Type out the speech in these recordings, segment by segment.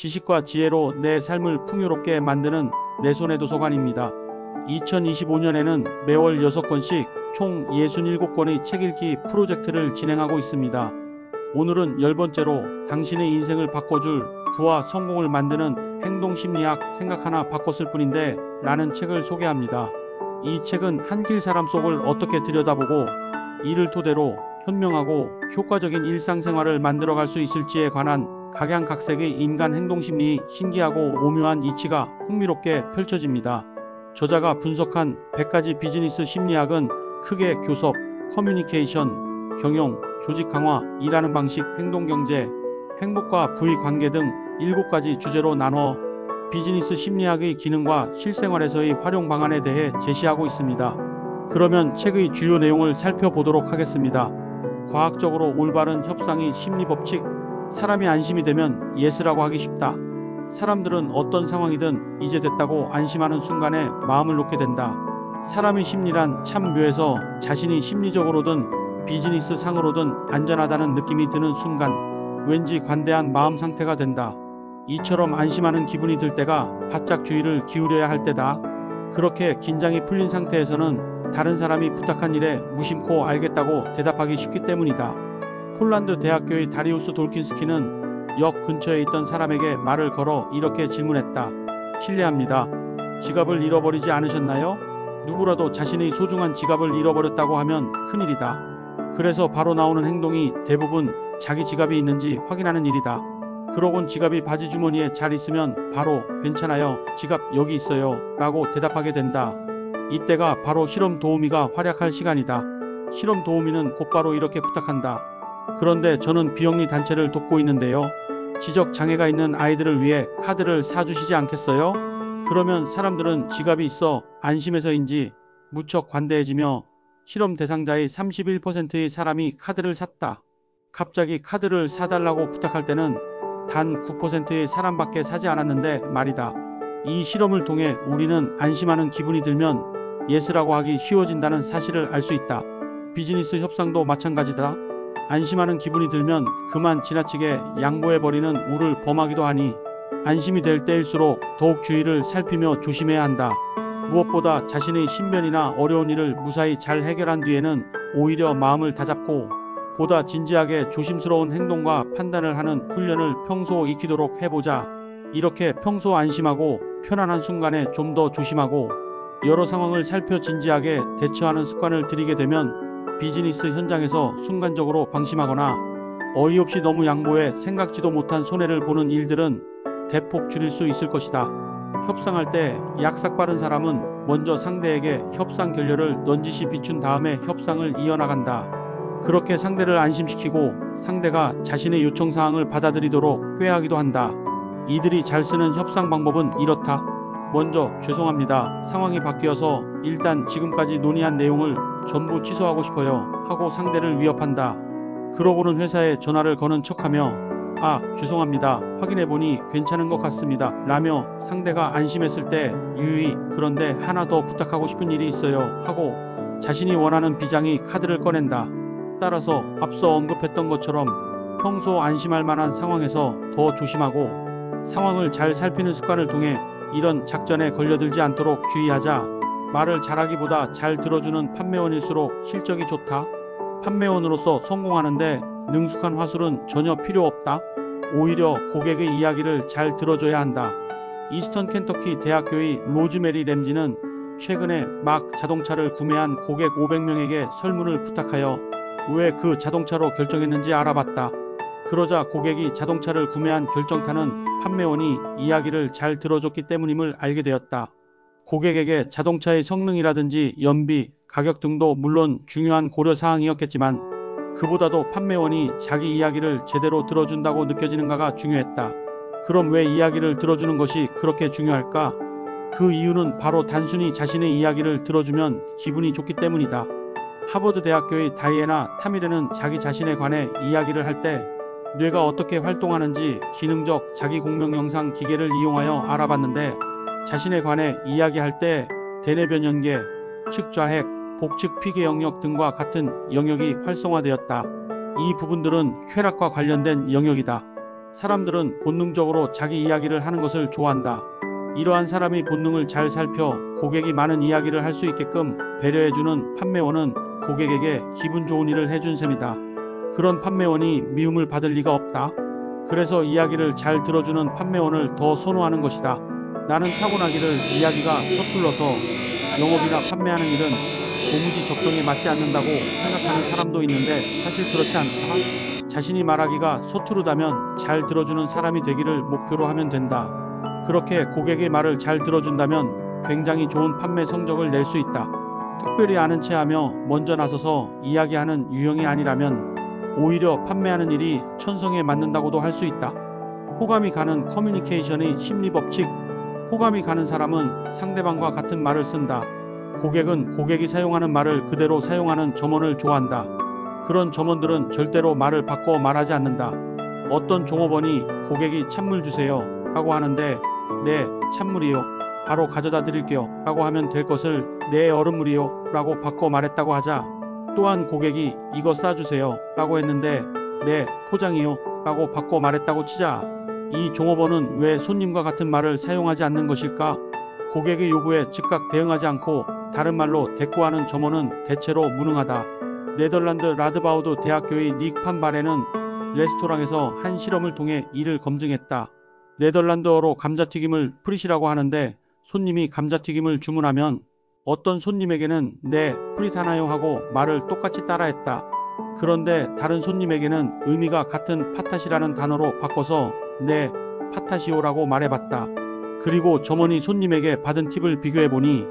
지식과 지혜로 내 삶을 풍요롭게 만드는 내 손의 도서관입니다. 2025년에는 매월 6권씩 총 67권의 책 읽기 프로젝트를 진행하고 있습니다. 오늘은 10번째로 당신의 인생을 바꿔줄 부와 성공을 만드는 행동심리학 생각 하나 바꿨을 뿐인데 라는 책을 소개합니다. 이 책은 한 길 사람 속을 어떻게 들여다보고 이를 토대로 현명하고 효과적인 일상생활을 만들어갈 수 있을지에 관한 각양각색의 인간 행동심리의 신기하고 오묘한 이치가 흥미롭게 펼쳐집니다. 저자가 분석한 100가지 비즈니스 심리학은 크게 교섭, 커뮤니케이션, 경영, 조직 강화, 일하는 방식, 행동경제, 행복과 부의 관계 등 7가지 주제로 나눠 비즈니스 심리학의 기능과 실생활에서의 활용 방안에 대해 제시하고 있습니다. 그러면 책의 주요 내용을 살펴보도록 하겠습니다. 과학적으로 올바른 협상의 심리법칙. 사람이 안심이 되면 예스라고 하기 쉽다. 사람들은 어떤 상황이든 이제 됐다고 안심하는 순간에 마음을 놓게 된다. 사람의 심리란 참 묘해서 자신이 심리적으로든 비즈니스 상으로든 안전하다는 느낌이 드는 순간 왠지 관대한 마음 상태가 된다. 이처럼 안심하는 기분이 들 때가 바짝 주의를 기울여야 할 때다. 그렇게 긴장이 풀린 상태에서는 다른 사람이 부탁한 일에 무심코 알겠다고 대답하기 쉽기 때문이다. 폴란드 대학교의 다리우스 돌킨스키는 역 근처에 있던 사람에게 말을 걸어 이렇게 질문했다. 실례합니다. 지갑을 잃어버리지 않으셨나요? 누구라도 자신의 소중한 지갑을 잃어버렸다고 하면 큰일이다. 그래서 바로 나오는 행동이 대부분 자기 지갑이 있는지 확인하는 일이다. 그러곤 지갑이 바지 주머니에 잘 있으면 바로 괜찮아요. 지갑 여기 있어요. 라고 대답하게 된다. 이때가 바로 실험 도우미가 활약할 시간이다. 실험 도우미는 곧바로 이렇게 부탁한다. 그런데 저는 비영리 단체를 돕고 있는데요. 지적 장애가 있는 아이들을 위해 카드를 사주시지 않겠어요? 그러면 사람들은 지갑이 있어 안심해서인지 무척 관대해지며 실험 대상자의 31%의 사람이 카드를 샀다. 갑자기 카드를 사달라고 부탁할 때는 단 9%의 사람밖에 사지 않았는데 말이다. 이 실험을 통해 우리는 안심하는 기분이 들면 예스라고 하기 쉬워진다는 사실을 알 수 있다. 비즈니스 협상도 마찬가지다. 안심하는 기분이 들면 그만 지나치게 양보해버리는 우를 범하기도 하니 안심이 될 때일수록 더욱 주의를 살피며 조심해야 한다. 무엇보다 자신의 신변이나 어려운 일을 무사히 잘 해결한 뒤에는 오히려 마음을 다잡고 보다 진지하게 조심스러운 행동과 판단을 하는 훈련을 평소 익히도록 해보자. 이렇게 평소 안심하고 편안한 순간에 좀 더 조심하고 여러 상황을 살펴 진지하게 대처하는 습관을 들이게 되면 비즈니스 현장에서 순간적으로 방심하거나 어이없이 너무 양보해 생각지도 못한 손해를 보는 일들은 대폭 줄일 수 있을 것이다. 협상할 때 약삭 빠른 사람은 먼저 상대에게 협상 결렬을 넌지시 비춘 다음에 협상을 이어나간다. 그렇게 상대를 안심시키고 상대가 자신의 요청사항을 받아들이도록 꾀하기도 한다. 이들이 잘 쓰는 협상 방법은 이렇다. 먼저 죄송합니다. 상황이 바뀌어서 일단 지금까지 논의한 내용을 전부 취소하고 싶어요. 하고 상대를 위협한다. 그러고는 회사에 전화를 거는 척하며 죄송합니다. 확인해보니 괜찮은 것 같습니다. 라며 상대가 안심했을 때 유의 그런데 하나 더 부탁하고 싶은 일이 있어요. 하고 자신이 원하는 비장의 카드를 꺼낸다. 따라서 앞서 언급했던 것처럼 평소 안심할 만한 상황에서 더 조심하고 상황을 잘 살피는 습관을 통해 이런 작전에 걸려들지 않도록 주의하자. 말을 잘하기보다 잘 들어주는 판매원일수록 실적이 좋다. 판매원으로서 성공하는데 능숙한 화술은 전혀 필요 없다. 오히려 고객의 이야기를 잘 들어줘야 한다. 이스턴 켄터키 대학교의 로즈메리 램지는 최근에 막 자동차를 구매한 고객 500명에게 설문을 부탁하여 왜 그 자동차로 결정했는지 알아봤다. 그러자 고객이 자동차를 구매한 결정타는 판매원이 이야기를 잘 들어줬기 때문임을 알게 되었다. 고객에게 자동차의 성능이라든지 연비, 가격 등도 물론 중요한 고려사항이었겠지만 그보다도 판매원이 자기 이야기를 제대로 들어준다고 느껴지는가가 중요했다. 그럼 왜 이야기를 들어주는 것이 그렇게 중요할까? 그 이유는 바로 단순히 자신의 이야기를 들어주면 기분이 좋기 때문이다. 하버드 대학교의 다이애나 타미르는 자기 자신에 관해 이야기를 할 때 뇌가 어떻게 활동하는지 기능적 자기 공명 영상 기계를 이용하여 알아봤는데 자신에 관해 이야기할 때 대뇌변 연계, 측좌핵, 복측 피계 영역 등과 같은 영역이 활성화되었다. 이 부분들은 쾌락과 관련된 영역이다. 사람들은 본능적으로 자기 이야기를 하는 것을 좋아한다. 이러한 사람의 본능을 잘 살펴 고객이 많은 이야기를 할 수 있게끔 배려해주는 판매원은 고객에게 기분 좋은 일을 해준 셈이다. 그런 판매원이 미움을 받을 리가 없다. 그래서 이야기를 잘 들어주는 판매원을 더 선호하는 것이다. 나는 타고나기를 이야기가 서툴러서 영업이나 판매하는 일은 도무지 적성에 맞지 않는다고 생각하는 사람도 있는데 사실 그렇지 않다. 자신이 말하기가 서투르다면 잘 들어주는 사람이 되기를 목표로 하면 된다. 그렇게 고객의 말을 잘 들어준다면 굉장히 좋은 판매 성적을 낼 수 있다. 특별히 아는 체하며 먼저 나서서 이야기하는 유형이 아니라면 오히려 판매하는 일이 천성에 맞는다고도 할 수 있다. 호감이 가는 커뮤니케이션의 심리법칙. 호감이 가는 사람은 상대방과 같은 말을 쓴다. 고객은 고객이 사용하는 말을 그대로 사용하는 점원을 좋아한다. 그런 점원들은 절대로 말을 바꿔 말하지 않는다. 어떤 종업원이 고객이 찬물 주세요 라고 하는데 네, 찬물이요. 바로 가져다 드릴게요 라고 하면 될 것을 네, 얼음물이요 라고 바꿔 말했다고 하자. 또한 고객이 이거 싸주세요 라고 했는데 네, 포장이요 라고 바꿔 말했다고 치자. 이 종업원은 왜 손님과 같은 말을 사용하지 않는 것일까? 고객의 요구에 즉각 대응하지 않고 다른 말로 대꾸하는 점원은 대체로 무능하다. 네덜란드 라드바우드 대학교의 닉 판 바레는 레스토랑에서 한 실험을 통해 이를 검증했다. 네덜란드어로 감자튀김을 프릿이라고 하는데 손님이 감자튀김을 주문하면 어떤 손님에게는 네, 프릿 하나요 하고 말을 똑같이 따라했다. 그런데 다른 손님에게는 의미가 같은 파탓이라는 단어로 바꿔서 네, 파타시오라고 말해봤다. 그리고 점원이 손님에게 받은 팁을 비교해보니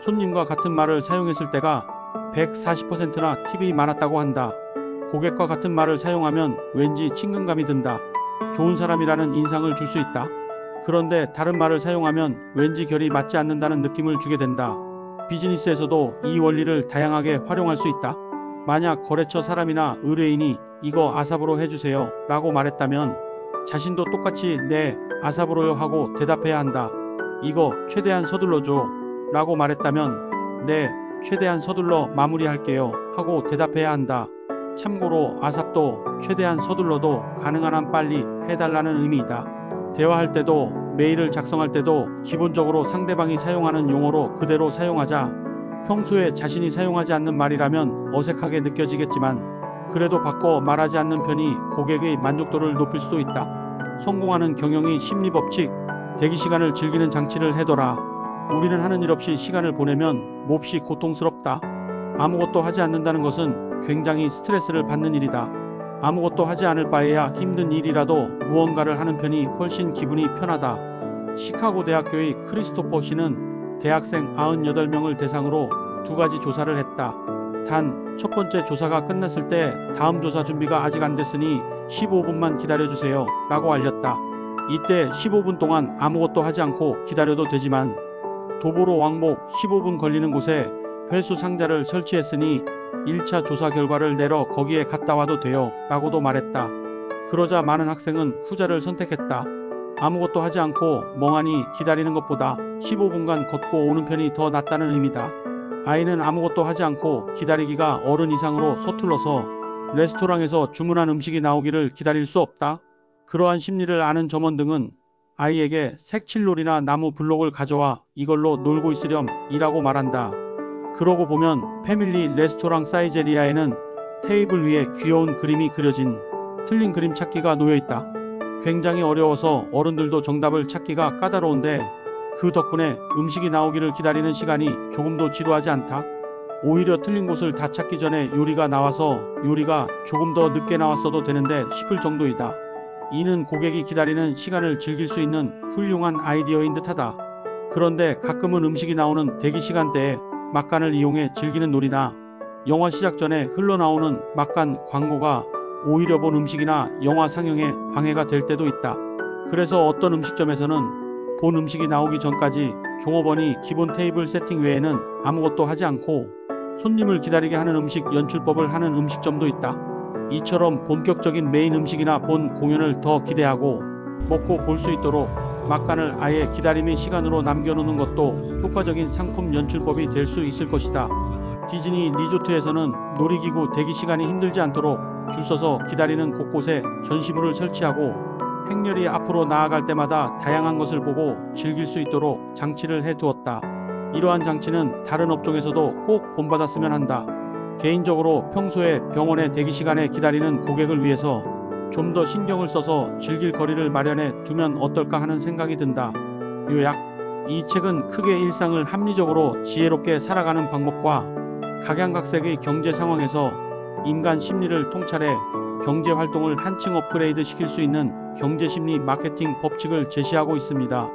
손님과 같은 말을 사용했을 때가 140%나 팁이 많았다고 한다. 고객과 같은 말을 사용하면 왠지 친근감이 든다. 좋은 사람이라는 인상을 줄 수 있다. 그런데 다른 말을 사용하면 왠지 결이 맞지 않는다는 느낌을 주게 된다. 비즈니스에서도 이 원리를 다양하게 활용할 수 있다. 만약 거래처 사람이나 의뢰인이 이거 아삽으로 해주세요 라고 말했다면 자신도 똑같이 네, 아삽으로요 하고 대답해야 한다. 이거 최대한 서둘러줘 라고 말했다면 네, 최대한 서둘러 마무리할게요 하고 대답해야 한다. 참고로 아삽도 최대한 서둘러도 가능한 한 빨리 해달라는 의미이다. 대화할 때도 메일을 작성할 때도 기본적으로 상대방이 사용하는 용어로 그대로 사용하자. 평소에 자신이 사용하지 않는 말이라면 어색하게 느껴지겠지만 그래도 바꿔 말하지 않는 편이 고객의 만족도를 높일 수도 있다. 성공하는 경영의 심리법칙. 대기시간을 즐기는 장치를 해둬라. 우리는 하는 일 없이 시간을 보내면 몹시 고통스럽다. 아무것도 하지 않는다는 것은 굉장히 스트레스를 받는 일이다. 아무것도 하지 않을 바에야 힘든 일이라도 무언가를 하는 편이 훨씬 기분이 편하다. 시카고 대학교의 크리스토퍼 씨는 대학생 98명을 대상으로 두 가지 조사를 했다. 단 첫 번째 조사가 끝났을 때 다음 조사 준비가 아직 안 됐으니 15분만 기다려주세요 라고 알렸다. 이때 15분 동안 아무것도 하지 않고 기다려도 되지만 도보로 왕복 15분 걸리는 곳에 회수 상자를 설치했으니 1차 조사 결과를 내러 거기에 갔다 와도 돼요 라고도 말했다. 그러자 많은 학생은 후자를 선택했다. 아무것도 하지 않고 멍하니 기다리는 것보다 15분간 걷고 오는 편이 더 낫다는 의미다. 아이는 아무것도 하지 않고 기다리기가 어른 이상으로 서툴러서 레스토랑에서 주문한 음식이 나오기를 기다릴 수 없다. 그러한 심리를 아는 점원 등은 아이에게 색칠놀이나 나무 블록을 가져와 이걸로 놀고 있으렴 이라고 말한다. 그러고 보면 패밀리 레스토랑 사이제리아에는 테이블 위에 귀여운 그림이 그려진 틀린 그림 찾기가 놓여있다. 굉장히 어려워서 어른들도 정답을 찾기가 까다로운데 그 덕분에 음식이 나오기를 기다리는 시간이 조금도 지루하지 않다. 오히려 틀린 곳을 다 찾기 전에 요리가 나와서 요리가 조금 더 늦게 나왔어도 되는데 싶을 정도이다. 이는 고객이 기다리는 시간을 즐길 수 있는 훌륭한 아이디어인 듯하다. 그런데 가끔은 음식이 나오는 대기 시간대에 막간을 이용해 즐기는 놀이나 영화 시작 전에 흘러나오는 막간 광고가 오히려 본 음식이나 영화 상영에 방해가 될 때도 있다. 그래서 어떤 음식점에서는 본 음식이 나오기 전까지 종업원이 기본 테이블 세팅 외에는 아무것도 하지 않고 손님을 기다리게 하는 음식 연출법을 하는 음식점도 있다. 이처럼 본격적인 메인 음식이나 본 공연을 더 기대하고 먹고 볼 수 있도록 막간을 아예 기다림의 시간으로 남겨놓는 것도 효과적인 상품 연출법이 될 수 있을 것이다. 디즈니 리조트에서는 놀이기구 대기 시간이 힘들지 않도록 줄 서서 기다리는 곳곳에 전시물을 설치하고 행렬이 앞으로 나아갈 때마다 다양한 것을 보고 즐길 수 있도록 장치를 해두었다. 이러한 장치는 다른 업종에서도 꼭 본받았으면 한다. 개인적으로 평소에 병원의 대기시간에 기다리는 고객을 위해서 좀 더 신경을 써서 즐길 거리를 마련해 두면 어떨까 하는 생각이 든다. 요약. 이 책은 크게 일상을 합리적으로 지혜롭게 살아가는 방법과 각양각색의 경제 상황에서 인간 심리를 통찰해 경제 활동을 한층 업그레이드 시킬 수 있는 경제 심리 마케팅 법칙을 제시하고 있습니다.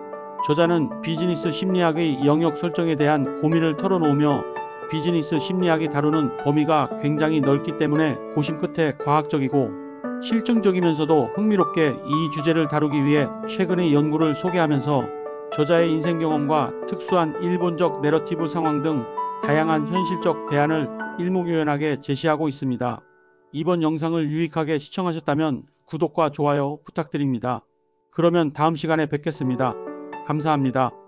저자는 비즈니스 심리학의 영역 설정에 대한 고민을 털어놓으며 비즈니스 심리학이 다루는 범위가 굉장히 넓기 때문에 고심 끝에 과학적이고 실증적이면서도 흥미롭게 이 주제를 다루기 위해 최근의 연구를 소개하면서 저자의 인생 경험과 특수한 일본적 내러티브 상황 등 다양한 현실적 대안을 일목요연하게 제시하고 있습니다. 이번 영상을 유익하게 시청하셨다면 구독과 좋아요 부탁드립니다. 그러면 다음 시간에 뵙겠습니다. 감사합니다.